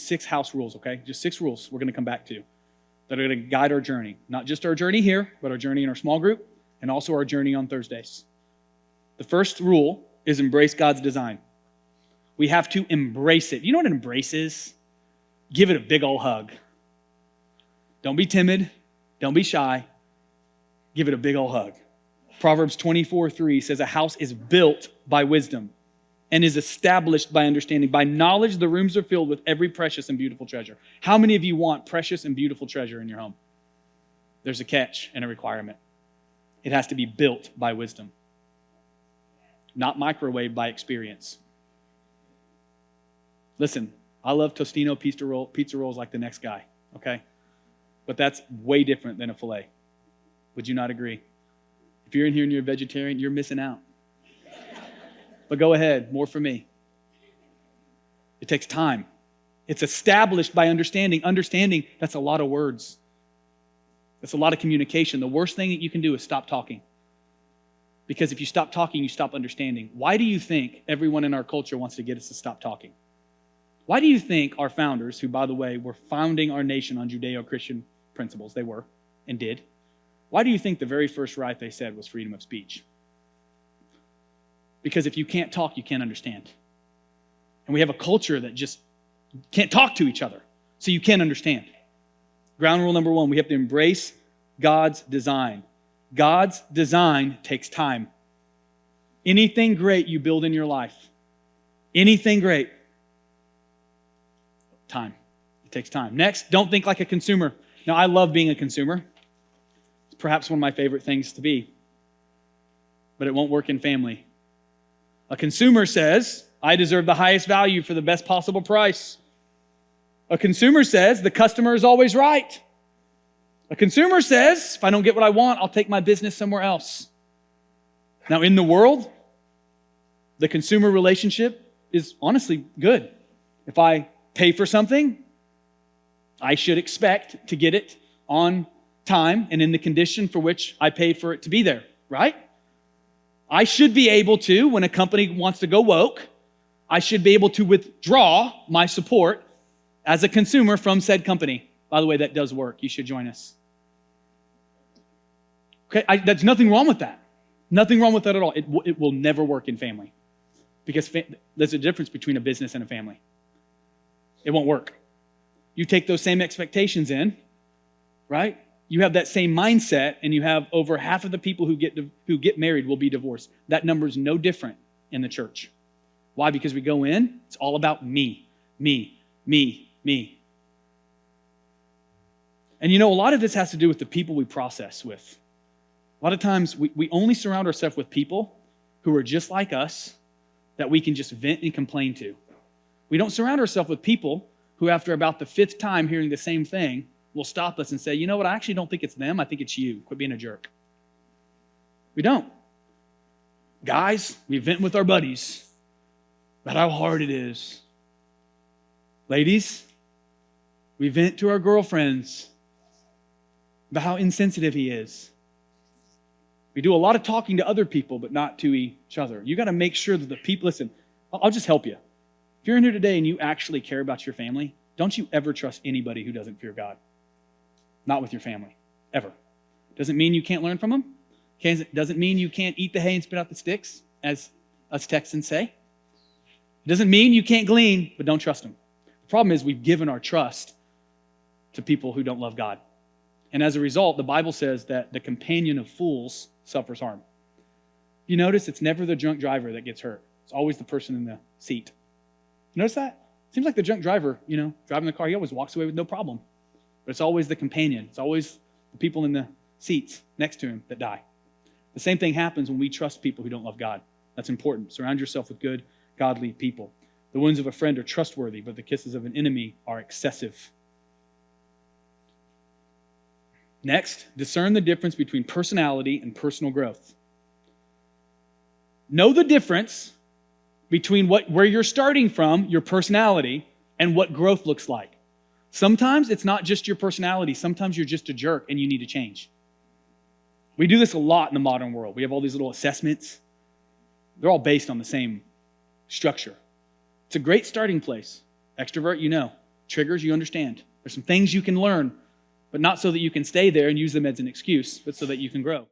6 house rules, okay? Just 6 rules we're going to come back to that are going to guide our journey. Not just our journey here, but our journey in our small group and also our journey on Thursdays. The first rule is embrace God's design. We have to embrace it. You know what an embrace is? Give it a big old hug. Don't be timid. Don't be shy. Give it a big old hug. Proverbs 24:3 says, a house is built by wisdom and is established by understanding. By knowledge, the rooms are filled with every precious and beautiful treasure. How many of you want precious and beautiful treasure in your home? There's a catch and a requirement. It has to be built by wisdom, not microwaved by experience. Listen, I love Tostino pizza rolls like the next guy, okay? But that's way different than a filet. Would you not agree? If you're in here and you're a vegetarian, you're missing out. But go ahead, more for me. It takes time. It's established by understanding. Understanding, that's a lot of words. That's a lot of communication. The worst thing that you can do is stop talking. Because if you stop talking, you stop understanding. Why do you think everyone in our culture wants to get us to stop talking? Why do you think our founders, who, by the way, were founding our nation on Judeo-Christian principles, they were and did, why do you think the very first right they said was freedom of speech? Because if you can't talk, you can't understand. And we have a culture that just can't talk to each other, so you can't understand. Ground rule number 1, we have to embrace God's design. God's design takes time. Anything great you build in your life, anything great, time. It takes time. Next, don't think like a consumer. Now, I love being a consumer. It's perhaps one of my favorite things to be. But it won't work in family. A consumer says, I deserve the highest value for the best possible price. A consumer says, the customer is always right. A consumer says, if I don't get what I want, I'll take my business somewhere else. Now, in the world, the consumer relationship is honestly good. If I pay for something, I should expect to get it on time and in the condition for which I paid for it to be there, right? I should be able to, when a company wants to go woke, I should be able to withdraw my support as a consumer from said company. By the way, that does work. You should join us. Okay, there's nothing wrong with that. Nothing wrong with that at all. It will never work in family because there's a difference between a business and a family. It won't work. You take those same expectations in, right? You have that same mindset, and you have over half of the people who get married will be divorced. That number is no different in the church. Why? Because we go in, it's all about me, me, me, me. And you know, a lot of this has to do with the people we process with. A lot of times we only surround ourselves with people who are just like us that we can just vent and complain to. We don't surround ourselves with people who, after about the 5th time hearing the same thing, will stop us and say, you know what, I actually don't think it's them, I think it's you. Quit being a jerk. We don't. Guys, we vent with our buddies about how hard it is. Ladies, we vent to our girlfriends about how insensitive he is. We do a lot of talking to other people, but not to each other. You got to make sure that the people, listen, I'll just help you. If you're in here today and you actually care about your family, don't you ever trust anybody who doesn't fear God. Not with your family, ever. Doesn't mean you can't learn from them. Doesn't mean you can't eat the hay and spit out the sticks, as us Texans say. It doesn't mean you can't glean, but don't trust them. The problem is we've given our trust to people who don't love God. And as a result, the Bible says that the companion of fools suffers harm. You notice it's never the drunk driver that gets hurt. It's always the person in the seat. You notice that? Seems like the drunk driver, driving the car, he always walks away with no problem. But it's always the companion. It's always the people in the seats next to him that die. The same thing happens when we trust people who don't love God. That's important. Surround yourself with good, godly people. The wounds of a friend are trustworthy, but the kisses of an enemy are excessive. Next, discern the difference between personality and personal growth. Know the difference between where you're starting from, your personality, and what growth looks like. Sometimes it's not just your personality. Sometimes you're just a jerk and you need to change. We do this a lot in the modern world. We have all these little assessments. They're all based on the same structure. It's a great starting place. Extrovert, you know. Triggers, you understand. There's some things you can learn, but not so that you can stay there and use them as an excuse, but so that you can grow.